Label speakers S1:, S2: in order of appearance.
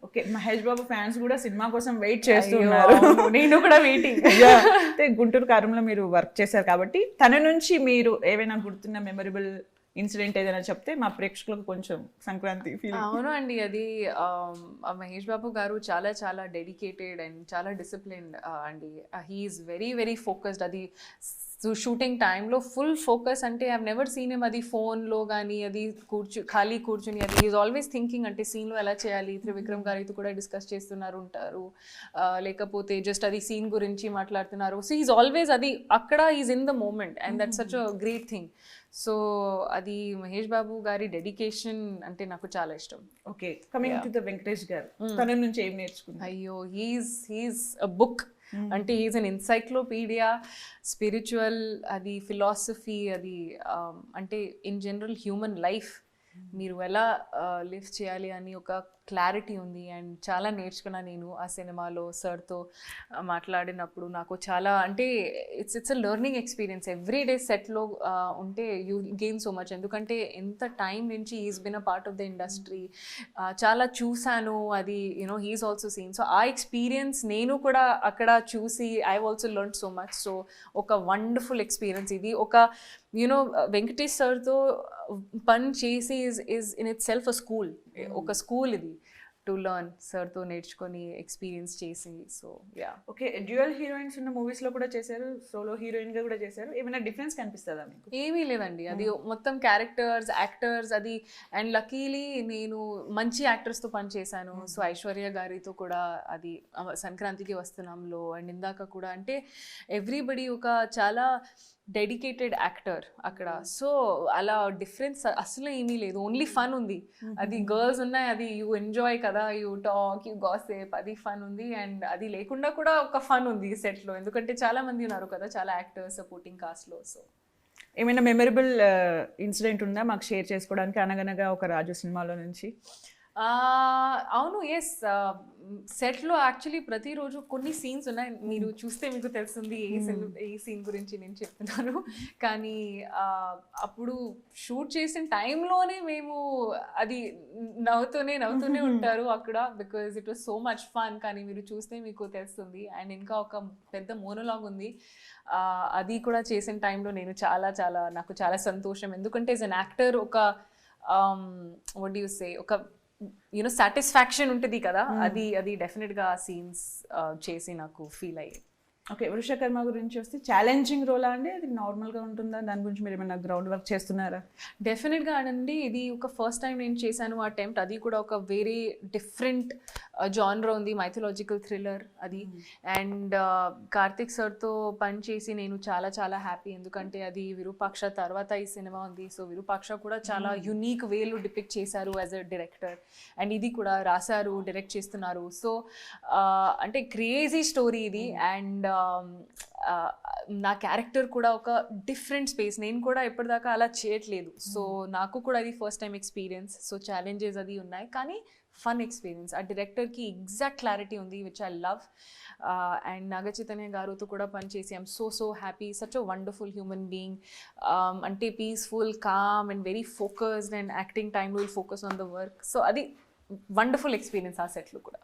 S1: Okay, Mahesh Babu fans కూడా cinema కోసం wait చేస్తున్నారు.
S2: నేను కూడా వెయిటింగ్.
S1: అంటే గుంటూరు కారంలో మీరు వర్క్ చేశారు కాబట్టి తన నుంచి మీరు ఏవైనా గుర్తున్న మెమరబుల్ ఇన్సిడెంట్ ఏదైనా చెప్తే మా ప్రేక్షకులకు కొంచెం సంక్రాంతి ఫీల్.
S2: అవును అండి, అది మహేష్ బాబు గారు చాలా చాలా డెడికేటెడ్ అండ్ చాలా డిసిప్లిన్డ్ అండి. He's very very focused. అది షూటింగ్ టైంలో ఫుల్ ఫోకస్. అంటే I have never seen him అది ఫోన్లో కానీ అది ఖాళీ కూర్చుని, అది ఈజ్ ఆల్వేస్ థింకింగ్ అంటే సీన్లో ఎలా చేయాలి. త్రివిక్రమ్ గారితో కూడా డిస్కస్ చేస్తున్నారు ఉంటారు, లేకపోతే జస్ట్ అది సీన్ గురించి మాట్లాడుతున్నారు. సో ఈజ్ ఆల్వేస్ అది అక్కడ is in the moment and that's such a great thing. So అది మహేష్ బాబు గారి డెడికేషన్ అంటే నాకు చాలా ఇష్టం.
S1: Okay, coming to the Venkatesh garu, తన నుంచి ఏం నేర్చుకున్నారు?
S2: అయ్యో, హీఈస్ అ బుక్. అంటే హీఈస్ అన్ ఎన్సైక్లోపీడియా, స్పిరిచువల్, అది ఫిలాసఫీ, అది అంటే ఇన్ జనరల్ హ్యూమన్ లైఫ్ మీరు ఎలా లివ్ చేయాలి అని ఒక క్లారిటీ ఉంది. అండ్ చాలా నేర్చుకున్నా నేను ఆ సినిమాలో సార్తో మాట్లాడినప్పుడు. నాకు చాలా అంటే it's a learning experience. Every day సెట్లో ఉంటే యూ గెయిన్ సో మచ్. ఎందుకంటే ఎంత టైం నుంచి he's been a part of the industry, చాలా చూశాను. అది you know he's also seen. So ఆ ఎక్స్పీరియన్స్ నేను కూడా అక్కడ చూసి I also learn so much. So ఒక వండర్ఫుల్ ఎక్స్పీరియన్స్ ఇది. ఒక యూనో వెంకటేష్ సార్తో పని చేసి is in itself a school. ఒక స్కూల్ ఇది టు లెర్న్. సార్తో నేర్చుకొని ఎక్స్పీరియన్స్ చేసి. So yeah.
S1: Okay, dual heroines ఉన్న మూవీస్ లో కూడా చేశారు, సోలో హీరోయిన్ గా కూడా చేశారు. ఏమైనా డిఫరెన్స్ కనిపిస్తుందా మీకు?
S2: ఏమీ లేదండి, అది మొత్తం క్యారెక్టర్స్, యాక్టర్స్ అది. అండ్ లక్కీలీ నేను మంచి యాక్టర్స్తో పని చేశాను. సో ఐశ్వర్య గారితో కూడా అది సంక్రాంతికి వస్తున్నాంలో, అండ్ ఇందాక కూడా అంటే ఎవ్రీబడి ఒక చాలా డెడికేటెడ్ యాక్టర్ అక్కడ. సో అలా డిఫరెన్స్ అసలు ఏమీ లేదు, ఓన్లీ ఫన్ ఉంది. అది గర్ల్స్ ఉన్నాయి, అది యూ ఎంజాయ్ కదా, యూ టాక్, యూ గాసిప్, అది ఫన్ ఉంది. అండ్ అది లేకుండా కూడా ఒక ఫన్ ఉంది సెట్లో, ఎందుకంటే చాలా మంది ఉన్నారు కదా, చాలా యాక్టర్స్ సపోర్టింగ్ కాస్ట్లో. సో
S1: ఏమైనా మెమరబుల్ ఇన్సిడెంట్ ఉందా మాకు షేర్ చేసుకోవడానికి? అనగనగా ఒక రాజు సినిమాలో నుంచి.
S2: అవును, ఎస్. సెట్లో యాక్చువల్లీ ప్రతిరోజు కొన్ని సీన్స్ ఉన్నాయి, మీరు చూస్తే మీకు తెలుస్తుంది ఏ సీన్ గురించి నేను చెప్తున్నాను. కానీ అప్పుడు షూట్ చేసిన టైంలోనే మేము అది నవ్వుతూనే ఉంటారు అక్కడ, because it was so much fun. కానీ మీరు చూస్తే మీకు తెలుస్తుంది. అండ్ ఇంకా ఒక పెద్ద మోనోలాగ్ ఉంది, అది కూడా చేసిన టైంలో నేను నాకు చాలా సంతోషం. ఎందుకంటే యాజ్ అన్ యాక్టర్ ఒక వాట్ డు యు సే, ఒక యూనో సాటిస్ఫాక్షన్ ఉంటుంది కదా, అది డెఫినెట్గా ఆ సీన్స్ చేసి నాకు ఫీల్ అయ్యి.
S1: ఓకే, వృషకర్మ గురించి వస్తే ఛాలెంజింగ్ రోలా అండి? అది నార్మల్గా ఉంటుందా? దాని గురించి మీరు ఏమైనా గ్రౌండ్ వర్క్ చేస్తున్నారా?
S2: డెఫినెట్గా అండి, ఇది ఒక ఫస్ట్ టైం నేను చేశాను అటెంప్ట్. అది కూడా ఒక వెరీ డిఫరెంట్ జానర్ ఉంది, మైథలాజికల్ థ్రిల్లర్ అది. అండ్ కార్తిక్ సార్తో పని చేసి నేను చాలా హ్యాపీ, ఎందుకంటే అది విరూపాక్ష తర్వాత ఈ సినిమా ఉంది. సో విరూపాక్ష కూడా చాలా యునీక్ వేలో డిపిక్ట్ చేశారు యాజ్ అ డైరెక్టర్. అండ్ ఇది కూడా రాశారు, డైరెక్ట్ చేస్తున్నారు. సో అంటే క్రేజీ స్టోరీ ఇది. అండ్ నా క్యారెక్టర్ కూడా ఒక డిఫరెంట్ స్పేస్, నేను కూడా ఎప్పటిదాకా అలా చేయట్లేదు. సో నాకు కూడా అది first time experience. So challenges అది ఉన్నాయి, కానీ ఫన్ ఎక్స్పీరియన్స్. ఆ డైరెక్టర్కి ఎగ్జాక్ట్ క్లారిటీ ఉంది, which I love. And Naga Chaitanya గారితో కూడా పనిచేసి I'm so happy. Such a wonderful human being. అంటే peaceful, calm and very focused. And acting time will focus on the work. So అది వండర్ఫుల్ ఎక్స్పీరియన్స్ ఆ సెట్లో కూడా.